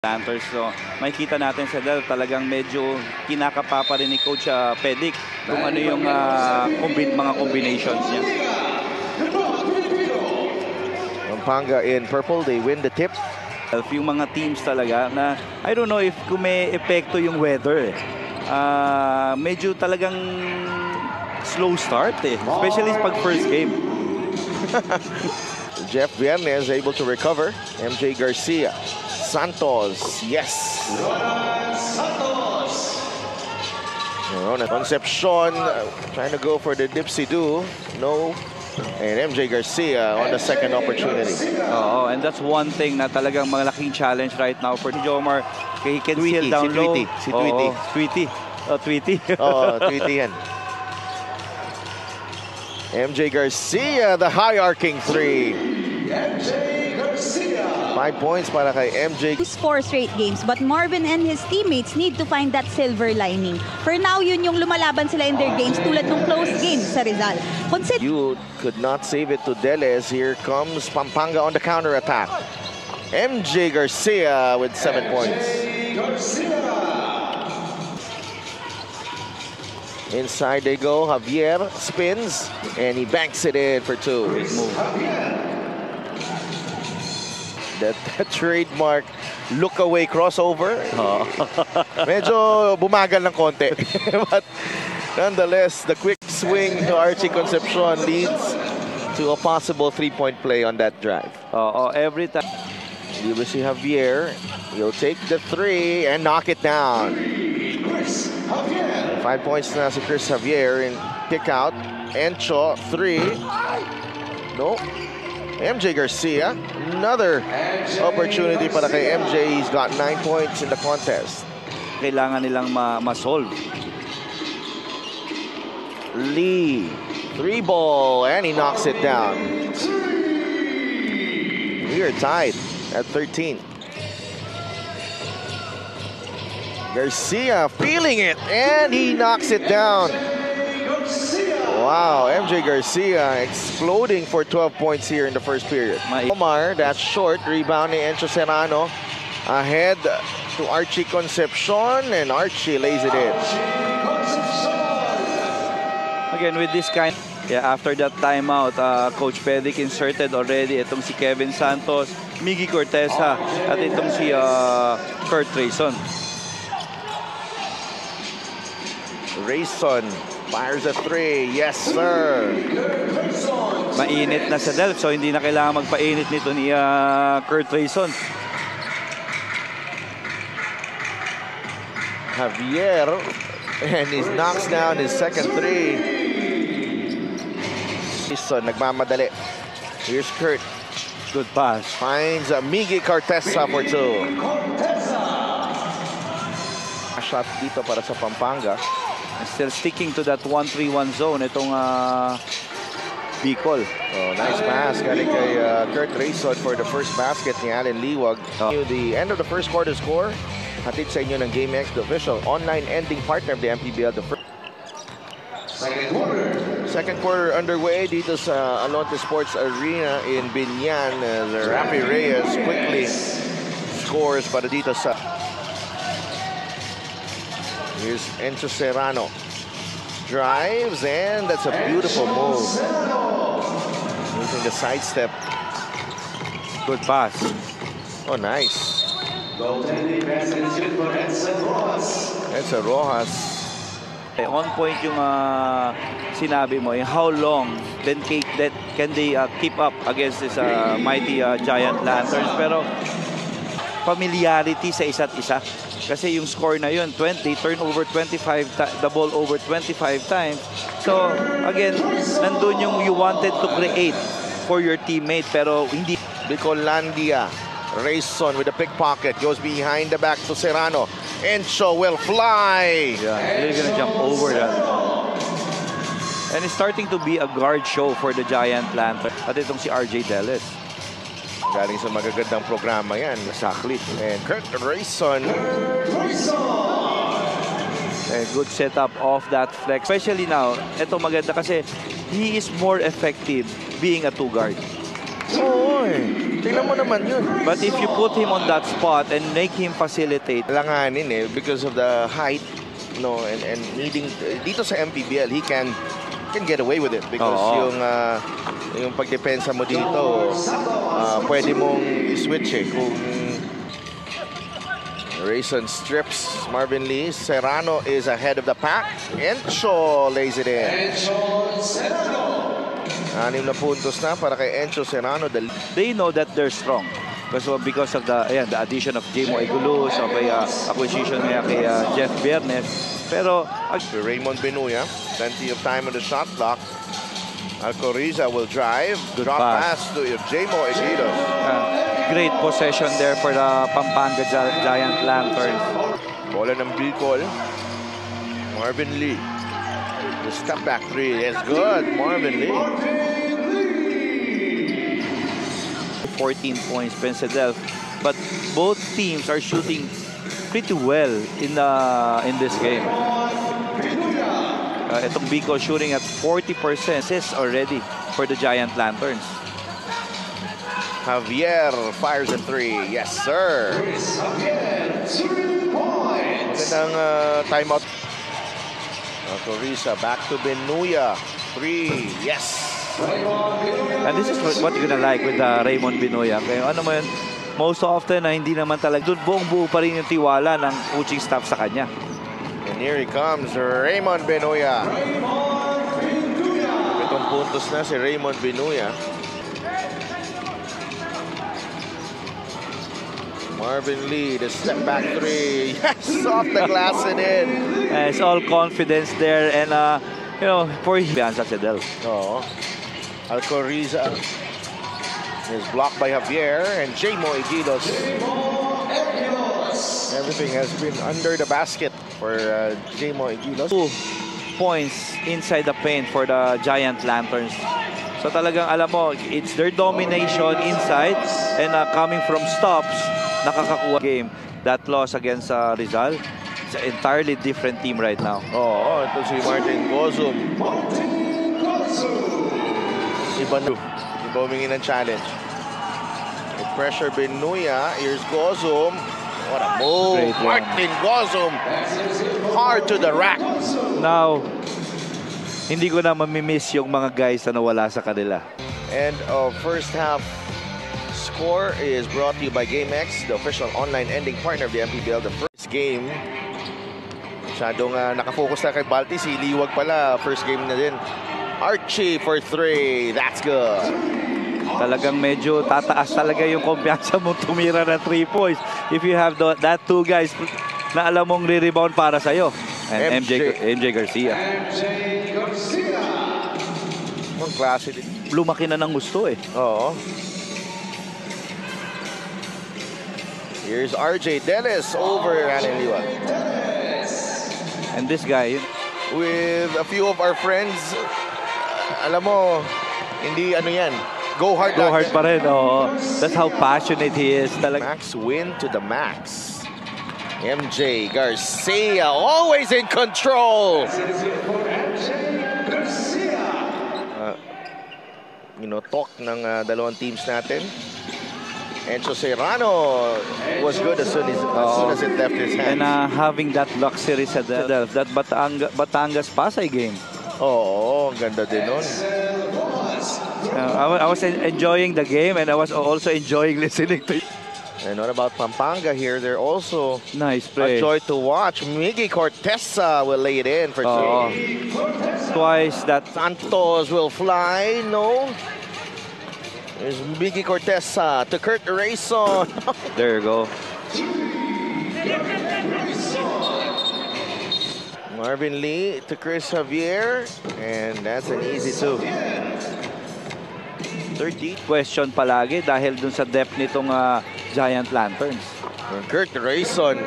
Lanterns. So, makikita natin sa Del, talagang medyo kinakapa pa rin ni Coach Pedic kung ano yung mga combinations niya. Pampanga in purple, they win the tip. Yung mga teams talaga na, I don't know if kung may epekto yung weather. Medyo talagang slow start especially pag first game. Jeff Viernes able to recover. MJ Garcia. Santos, yes. Concepcion trying to go for the dipsy-do. No. And MJ Garcia on the second opportunity. And that's one thing na talagang malaking challenge right now for Jomar. He can seal down low. Si Tweety. Tweety. Tweety. Tweety yan. MJ Garcia, the high arcing three. 5 points para kay MJ. 4 straight games, but Marvin and his teammates need to find that silver lining. For now, yun yung lumalaban sila in their games tulad ng close game sa Rizal. You could not save it to Deles. Here comes Pampanga on the counter attack. MJ Garcia with 7 points. Inside they go. Javier spins and he banks it in for 2. Great move. That trademark look away crossover. Medyo bumagal ng konti. But nonetheless, the quick swing to Archie Concepcion leads to a possible 3-point play on that drive. Every time. You will see Javier. He'll take the 3 and knock it down. 5 points na si Chris Javier in kick out. Encho, 3. No. MJ Garcia, another opportunity para kay MJ. He's got 9 points in the contest. Kailangan nilang ma-solve. Lee, 3 ball, and he knocks it down. We are tied at 13. Garcia feeling it, and he knocks it down. Wow, MJ Garcia exploding for 12 points here in the first period. Omar, that's short. Rebounding Encho Serrano. Ahead to Archie Concepcion, and Archie lays it in. Again, with this kind, after that timeout, Coach Pedic inserted already itong si Kevin Santos, Miggy Corteza, at itong si Kurt Rayson. Rayson fires a 3. Yes, sir. Mainit na sa Delp, so hindi na kailangan magpainit nito ni Kurt Rayson. Javier, and he knocks down his second 3. Rayson nagmamadali. Here's Kurt. Good pass. Finds Miggy Corteza for 2. A shot dito para sa Pampanga. Still sticking to that 1-3-1 zone itong Bicol. Nice pass galing kay Kurt Rayson for the first basket ni Allen Liwag. The end of the first quarter score, hatid sa inyo ng GameX, the official online ending partner of the MPBL. The second quarter underway dito sa Alonte Sports Arena in Binyan. Rafi Reyes quickly scores para dito sa... Here's Encho Serrano. Drives, and that's a beautiful move. Using the sidestep. Good pass. Oh, nice. That's a Rojas. On point yung sinabi mo, yung how long then can they keep up against this mighty Giant Lanterns. Pero familiarity sa isa't isa. Kasi yung score na yun, 20, turnover 25, the ball over 25 times. So, again, nandun yung you wanted to create for your teammate, pero hindi. Bicolandia, Rayson with a pickpocket, goes behind the back to Serrano. Encho will fly. Yeah, they're gonna jump over that. And it's starting to be a guard show for the Giant Lantern. At itong si RJ Deles. Galing sa magagandang programa yan. Exactly. And Kurt Rayson. A good setup off that flex. Especially now, ito maganda kasi he is more effective being a 2 guard. Oh, Tingnan mo naman yun. But if you put him on that spot and make him facilitate, Langanin because of the height, no, and needing dito sa MPBL, he can get away with it because yung pagdepensa mo dito, pwede mong i-switch kung Rayson strips Marvin Lee. Serrano is ahead of the pack. Encho lays it in. 6 na puntos na para kay Encho Serrano. they know that they're strong. Because of the addition of Jimo Egulo, so may acquisition niya kay Jeff Bernes. Pero Raymond Benuya, plenty of time on the shot clock. Alcoriza will drive. Good Drop pass. pass to Jamo Eguidos. Great possession there for the Pampanga Giant Lanterns. Bola ng Bicol. Marvin Lee. The step back three is good. Marvin Lee. 14 points, Pensadel. But both teams are shooting pretty well in this game. Itong Bicol shooting at 40% assists already for the Giant Lanterns. Javier fires a three. Yes, sir. Magandang timeout. Alcoriza back to Benuya. Three. Yes. And this is what you're gonna like with Raymond Binoya. Kaya ano mo yun, most often na hindi naman talaga doon buong-buo pa rin yung tiwala ng coaching staff sa kanya. And here he comes, Raymond Benuya. 7 puntos na si Raymond Benuya. Marvin Lee, the step back three. Yes, off the glass and in. It's all confidence there, and for him, Sedel. Oh, Alcoriza is blocked by Javier and Jamo Eguidos. Everything has been under the basket for Jamo Eguidos. 2 points inside the paint for the Giant Lanterns. So talagang alam mo, it's their domination inside and coming from stops, nakakakuha game. That loss against Rizal, it's an entirely different team right now. Oh, ito si Martin Gozum. Iba humingi ng challenge. With pressure Benuya, here's Gozum. What a move. Great Martin Gozum. Hard to the rack. Now, hindi ko na mamimiss yung mga guys na nawala sa kanila. And first half score is brought to you by GameX, the official online ending partner of the MPBL. The first game, masyadong nakafocus na kay Balti. Si Liwag pala, first game na din. Archie for 3. That's good. Talagang medyo tataas talaga yung kumpiyansa mong tumira na 3 points. If you have that 2 guys na alam mong re-rebound para sa'yo. And MJ Garcia. Ang klase din. Lumaki na ng gusto eh. Oo. Here's RJ Dennis over Alan Liwag. And this guy, With a few of our friends, alam mo, hindi ano yan. Go hard go lang hard yan. pa rin. Oo. That's how passionate he is. Talaga. Max win to the max. MJ Garcia always in control. Talk ng dalawang teams natin. Encho Serrano was good as soon as it left his hands. And having that luxury sa that Batangas Pasay game. Oo, ganda din nun. I was enjoying the game and I was also enjoying listening to you. And what about Pampanga here? They're also Nice play. a joy to watch. Miggy Cortesa will lay it in for 3. Twice that. Santos will fly. No. There's Miggy Cortesa to Kurt Rayson. There you go. Marvin Lee to Chris Javier. And that's an easy 2. 30 question palagi dahil dun sa depth nitong Giant Lanterns. And Kurt Rayson.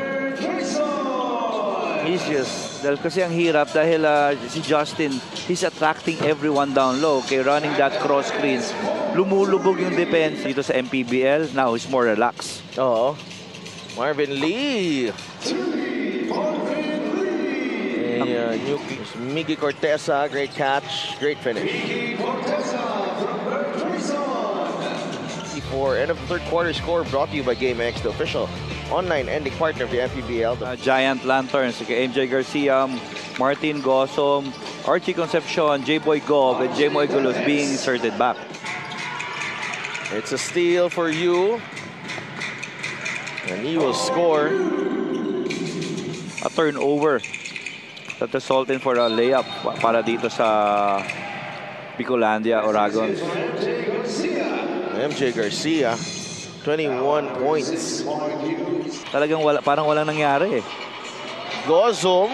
He's just, kasi ang hirap dahil si Justin, he's attracting everyone down low. Okay, running that cross screen. Lumulubog yung defense dito sa MPBL. Now, he's more relaxed. Oo. Marvin Lee. Miggy Cortesa, great catch, great finish. for end of the third quarter score brought to you by GameX, the official online ending partner of the NPBL. Giant Lanterns, okay, MJ Garcia, Martin Gosom, Archie Concepcion, J-Boy Gov, and J-Moy Gulos being inserted back. It's a steal for you. And he will score. A turnover that resulted for a layup para dito sa Bicolandia, Oragons. MJ Garcia, 21 points. Talagang parang walang nangyari eh. Gozum.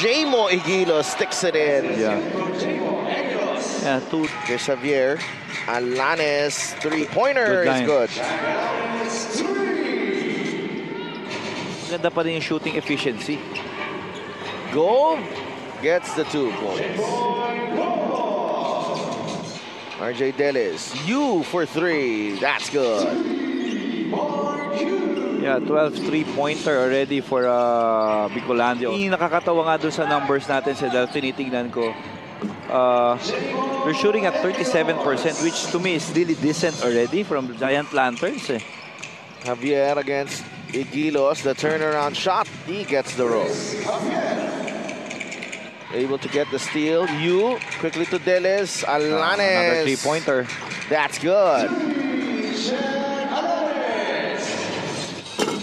J-Mo Igilo sticks it in. Yeah. Yeah, two. Here's Javier. Alanes, three-pointer is good. Maganda pa rin yung shooting efficiency. Gove gets the 2 points. RJ Delis, you for 3. That's good. Yeah, 12 3-pointer already for Bicolandia. Yung nakakatawa nga doon sa numbers natin sa tinitingnan ko. They're shooting at 37%, which to me is really decent already from Giant Lanterns. Eh. Javier against Igilos, the turnaround shot. He gets the roll. Able to get the steal. You quickly to Delis. Another Alanes. 3-pointer. That's good.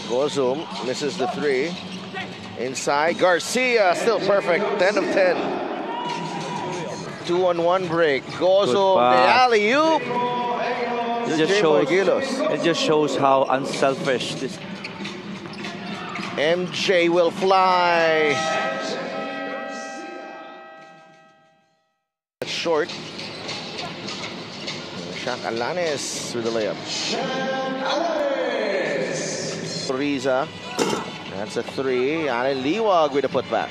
Gozum misses the 3. Inside. Garcia still perfect. 10 of 10. 2-on-1 break. Gozum, the alley-oop. It just shows how unselfish this. MJ will fly. Short. Shaq Alanes with the layup. Riza. That's a 3. Allen Liwag with a putback.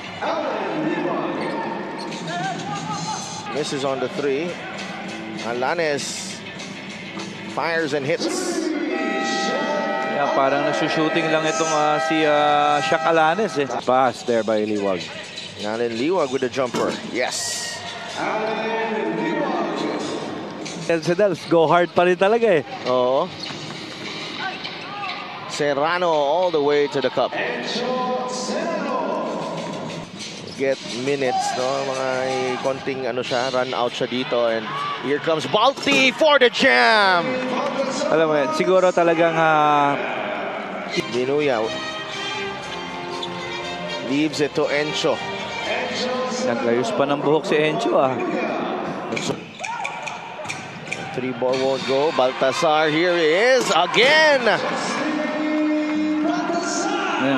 Misses on the 3. Alanes fires and hits. Yeah, parang nagsushooting lang itong si Shaq Alanes eh. Pass there by Liwag. Allen Liwag with a jumper. Yes. Sedals, go hard pa rin talaga eh. Oo. Serrano all the way to the cup. Get minutes, no? Mga konting ano siya, run out siya dito, and here comes Balti for the jam. Alam mo, siguro talagang Binuya leaves it to Encho. naglayos pa ng buhok si Encho ah. 3-ball won't go. Baltasar, here he is again.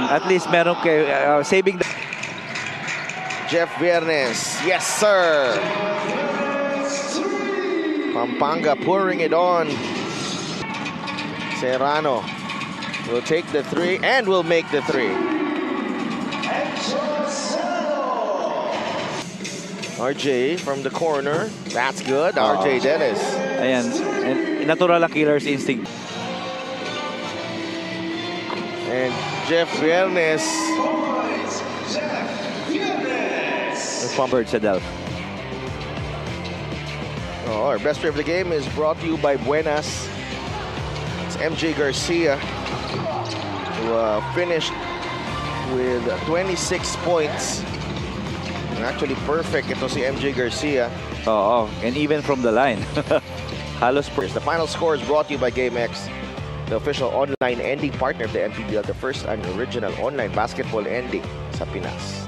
At least meron kay saving the... Jeff Viernes, yes sir. Pampanga pouring it on. Serrano will take the 3 and will make the 3. RJ from the corner. That's good. RJ Dennis. Ayan, and natural ang killer's instinct. And Jeff Viernes. Pumpered sa Delph. Our best player of the game is brought to you by Buenas. It's MJ Garcia, who finished with 26 points. And actually perfect ito si MJ Garcia. Oo, and even from the line. Halos The final score is brought to you by GameX, the official online ending partner of the NPBL, the first and original online basketball ending sa Pinas.